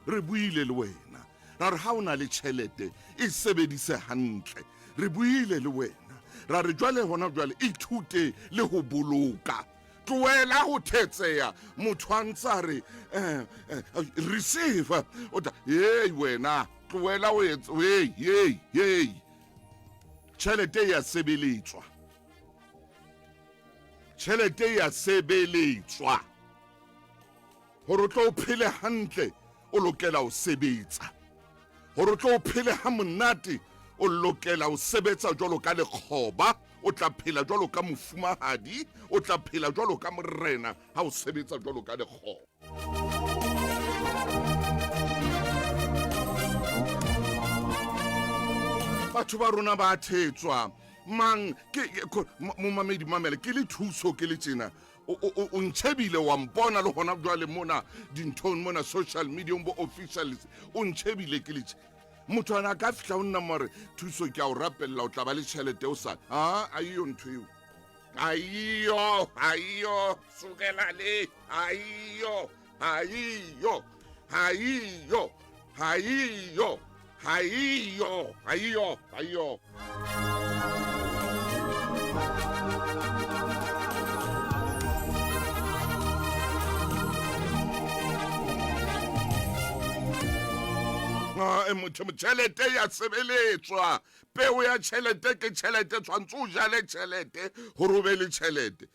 re buile le wena ra re ha o na le tjhelete e sebedise hantle re buile le wena ra re jwale hona jwale ithute le ho boloka tlohela ho thetseya motho a ntse re receive hey wena tlohela o etse hey tjhelete ya sebeletswa tjhelete ya sebeletswa hore o tlo phele hantle o lokela ho sebetsa hore o tlo phele ha monate o lokela ho sebetsa jwalo ka lekgoba o tla phela jwalo ka mofumahadi o tla phela jwalo ka morena ha o sebetsa jwalo ka lekgoba batho ba rona ba thetswa mang ke momamedi mamele ke le thuso ke le tjena o ntshebile wa mpona le hona jwale mona dinthong mona social media bo officials o ntshebile ke le motho ana ka fihla o nna more thuso ke a o rapella o tla ba le tjhelete o sa ayiyo ntho eo ayiyo sukela le ayiyo tjhelete ya sebeletswa peo ya tjhelete ke tjhelete tshwantse o jale tjhelete hore o be le tjhelete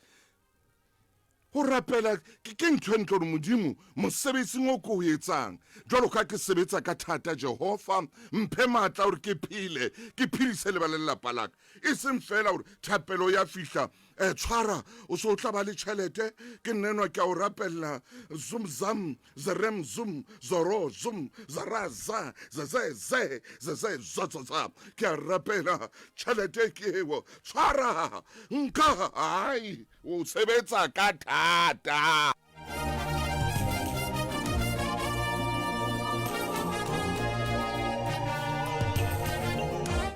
ho rapela ke ntho ntle hore modimo mosebetsing o ko o etsang jwalo ka ke sebetsa ka thata Jehova mphe matla hore ke phele ke phedise le ba lelapa laka e seng fela hore thapelo ya fihla tshwara o so tla ba le tjhelete ke nnenwa ke a o rapella zum zam zarem zum zoro zum zaraza zazeze ke a rapela tjhelete ke eo tshwara nka ai o sebetsa ka thata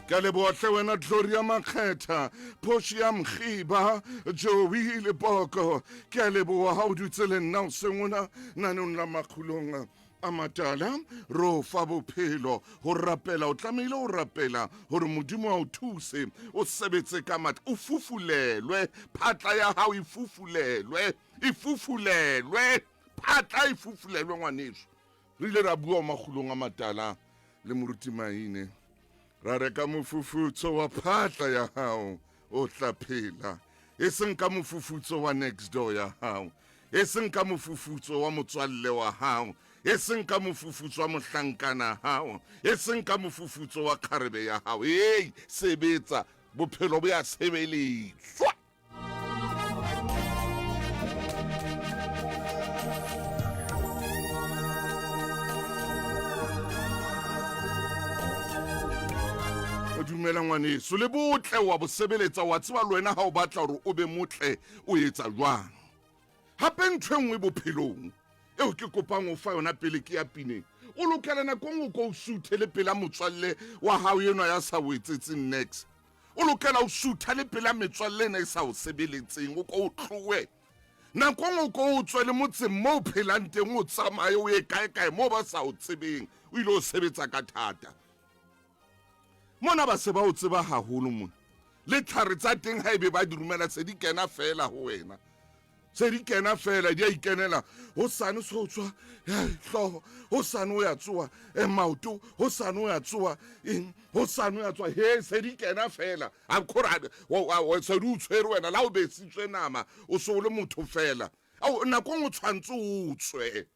ka lebohle wena Gloria Makgetha Poshi ya Mkhiba Joey le Boko ke leboha ha o dutse le nna o sengona nanong la makhulong a matala ro fa bophelo ho rapela o tlamehile o rapela hore modimo wa o thuse o sebetse ka matla o fufulelwe phatla ya hao ifufulelwe phatla ifufulelwe ngwaneso re ile ra bua makhulong a matala le moruti maine ra reka mofufutso wa phatla ya hao o tla phela e seng ka mofufutso wa next door ya hao e seng ka mofufutso wa motswalle wa hao e seng ka mofufutso wa mohlankana hao e seng ka mofufutso wa kharebe ya hao hey sebetsa bophelo bo ya sebeletswa dumela ngwaneso le botle wa bo sebeletsa wa tseba le wena ha o batla hore o be motle o etsa jwang hape ntho engwe bophelong eo ke kopang o fa yona pele ke ya pineng o lokela nako ngwe ko o suthe le pela motswalle wa hao yena ya sa wetsetseng next o lokela o sutha le pela metswalle ne sa o sebeletseng o ko o tlowe nako ngwe ko o tswe le motseng mo phelang teng o tsamaye o ye kae mo ba sa o tsebeng o ile o sebetsa ka thata mona ba se ba o tseba haholo mona le tlhare tsa teng ha ebe ba di rumela se di kena fela ho wena se di kena fela di a ikenela ho sane so tswa hloho ho sane o ya tsoa maoto ho sane o ya tsoa ho sane o ya tsoa he se di kena fela a khora wa se di utshwere wena la o besitswe nama o so le motho fela a nako ngo tshwantse o utswe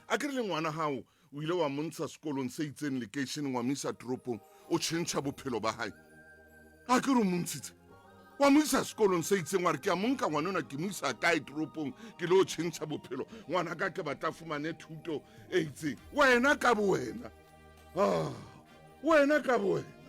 a ke le ngwana hao o ile wa montsha sekolong se itseng location wa misa toropong o tšhentšha bophelo ba hae a ke re montshitse wa moisa sekolong se itseng wa re ke a monka ngwanona ke moisa kae toropong ke le o tšhentšha bophelo ngwana ka ke batla fumane thuto e itseng wena ka bo wena wena ka bo wena